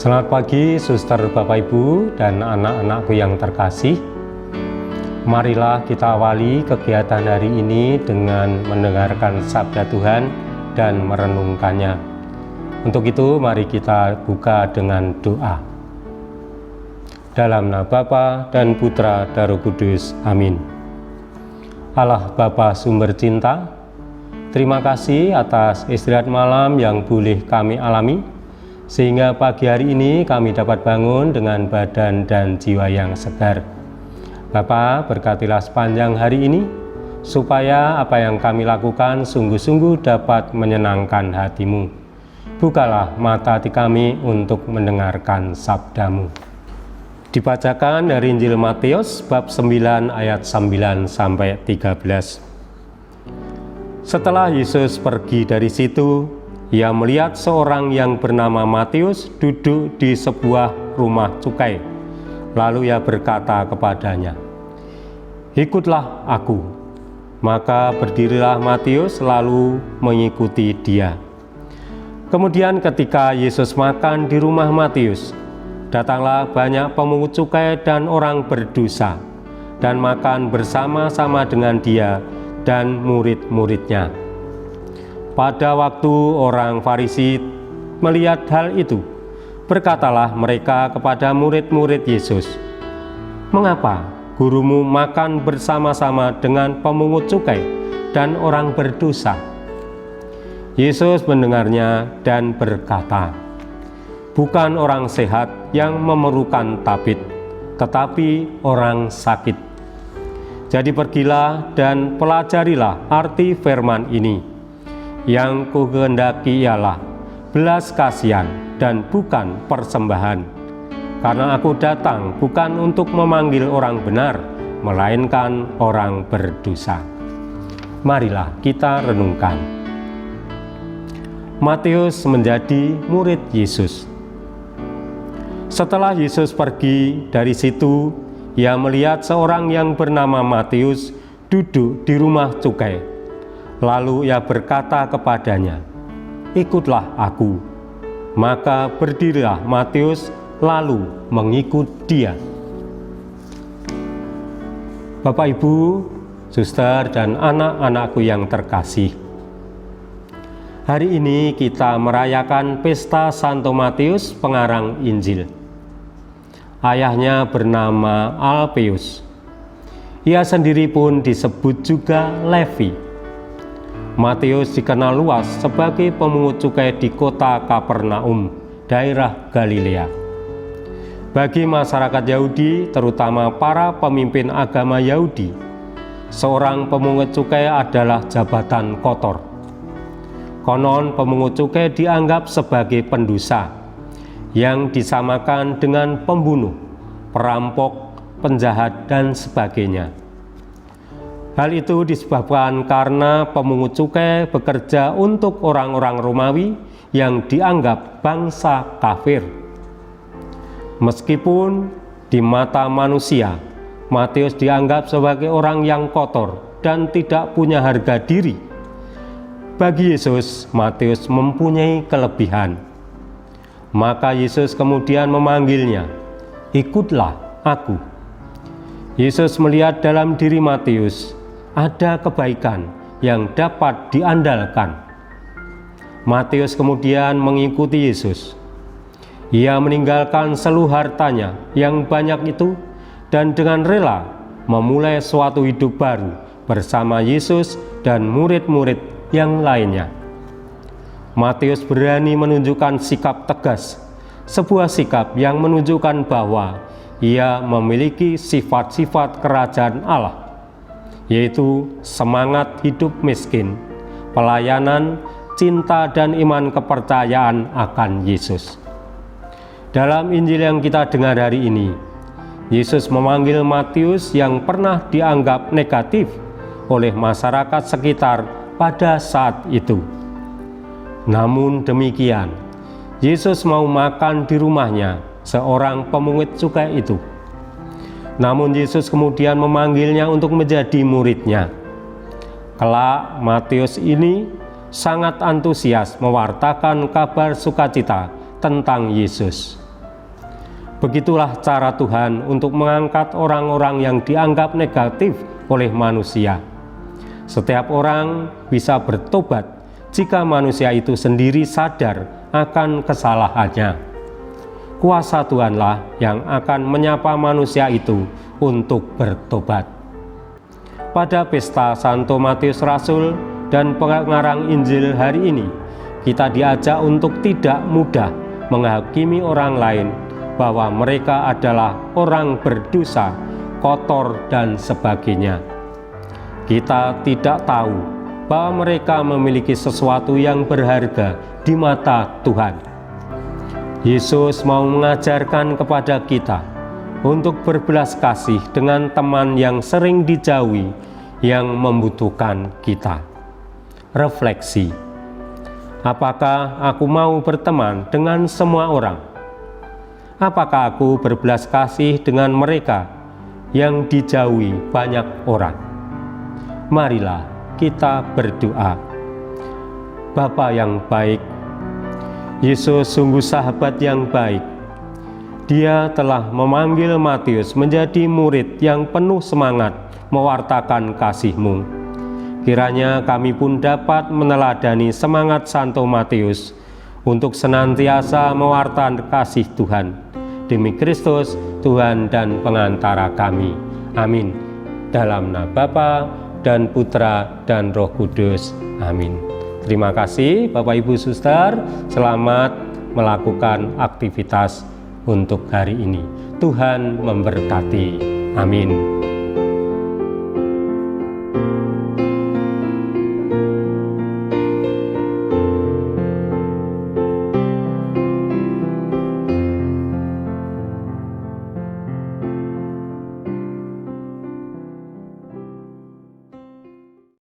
Selamat pagi, suster, Bapak, Ibu, dan anak-anakku yang terkasih. Marilah kita awali kegiatan hari ini dengan mendengarkan sabda Tuhan dan merenungkannya. Untuk itu, mari kita buka dengan doa. Dalam nama Bapa dan Putra dan Roh Kudus. Amin. Allah Bapa sumber cinta, terima kasih atas istirahat malam yang boleh kami alami, sehingga pagi hari ini kami dapat bangun dengan badan dan jiwa yang segar. Bapa, berkatilah sepanjang hari ini, supaya apa yang kami lakukan sungguh-sungguh dapat menyenangkan hati-Mu. Bukalah mata hati kami untuk mendengarkan sabda-Mu. Dibacakan dari Injil Matius bab 9 ayat 9 sampai 13. Setelah Yesus pergi dari situ, Ia melihat seorang yang bernama Matius duduk di sebuah rumah cukai. Lalu Ia berkata kepadanya, "Ikutlah aku." Maka berdirilah Matius lalu mengikuti Dia. Kemudian ketika Yesus makan di rumah Matius, datanglah banyak pemungut cukai dan orang berdosa, dan makan bersama-sama dengan Dia dan murid-muridnya. Pada waktu orang Farisi melihat hal itu, berkatalah mereka kepada murid-murid Yesus, "Mengapa gurumu makan bersama-sama dengan pemungut cukai dan orang berdosa?" Yesus mendengarnya dan berkata, "Bukan orang sehat yang memerlukan tabib, tetapi orang sakit. Jadi pergilah dan pelajarilah arti firman ini. Yang kukehendaki ialah belas kasihan dan bukan persembahan. Karena aku datang bukan untuk memanggil orang benar, melainkan orang berdosa." Marilah kita renungkan. Matius menjadi murid Yesus. Setelah Yesus pergi dari situ, Ia melihat seorang yang bernama Matius duduk di rumah cukai. Lalu Ia berkata kepadanya, "Ikutlah aku." Maka berdirilah Matius lalu mengikut Dia. Bapak, Ibu, suster, dan anak-anakku yang terkasih, hari ini kita merayakan pesta Santo Matius, pengarang Injil. Ayahnya bernama Alpheus. Ia sendiri pun disebut juga Levi. Matius dikenal luas sebagai pemungut cukai di kota Kapernaum, daerah Galilea. Bagi masyarakat Yahudi, terutama para pemimpin agama Yahudi, seorang pemungut cukai adalah jabatan kotor. Konon pemungut cukai dianggap sebagai pendosa yang disamakan dengan pembunuh, perampok, penjahat, dan sebagainya. Hal itu disebabkan karena pemungut cukai bekerja untuk orang-orang Romawi yang dianggap bangsa kafir. Meskipun di mata manusia, Matius dianggap sebagai orang yang kotor dan tidak punya harga diri, bagi Yesus, Matius mempunyai kelebihan. Maka Yesus kemudian memanggilnya, "Ikutlah aku." Yesus melihat dalam diri Matius ada kebaikan yang dapat diandalkan. Matius kemudian mengikuti Yesus. Ia meninggalkan seluruh hartanya yang banyak itu dan dengan rela memulai suatu hidup baru bersama Yesus dan murid-murid yang lainnya. Matius berani menunjukkan sikap tegas, sebuah sikap yang menunjukkan bahwa ia memiliki sifat-sifat kerajaan Allah, yaitu semangat hidup miskin, pelayanan, cinta, dan iman kepercayaan akan Yesus. Dalam Injil yang kita dengar hari ini, Yesus memanggil Matius yang pernah dianggap negatif oleh masyarakat sekitar pada saat itu. Namun demikian, Yesus mau makan di rumahnya seorang pemungut cukai itu. Namun Yesus kemudian memanggilnya untuk menjadi muridnya. Kelak Matius ini sangat antusias mewartakan kabar sukacita tentang Yesus. Begitulah cara Tuhan untuk mengangkat orang-orang yang dianggap negatif oleh manusia. Setiap orang bisa bertobat jika manusia itu sendiri sadar akan kesalahannya. Kuasa Tuhanlah yang akan menyapa manusia itu untuk bertobat. Pada pesta Santo Matius Rasul dan pengarang Injil hari ini, kita diajak untuk tidak mudah menghakimi orang lain bahwa mereka adalah orang berdosa, kotor, dan sebagainya. Kita tidak tahu bahwa mereka memiliki sesuatu yang berharga di mata Tuhan. Yesus mau mengajarkan kepada kita untuk berbelas kasih dengan teman yang sering dijauhi, yang membutuhkan kita. Refleksi: apakah aku mau berteman dengan semua orang? Apakah aku berbelas kasih dengan mereka yang dijauhi banyak orang? Marilah kita berdoa. Bapa yang baik, Yesus sungguh sahabat yang baik. Dia telah memanggil Matius menjadi murid yang penuh semangat mewartakan kasih-Mu. Kiranya kami pun dapat meneladani semangat Santo Matius untuk senantiasa mewartakan kasih Tuhan. Demi Kristus, Tuhan dan pengantara kami. Amin. Dalam nama Bapa dan Putra dan Roh Kudus. Amin. Terima kasih Bapak Ibu Suster, selamat melakukan aktivitas untuk hari ini. Tuhan memberkati. Amin.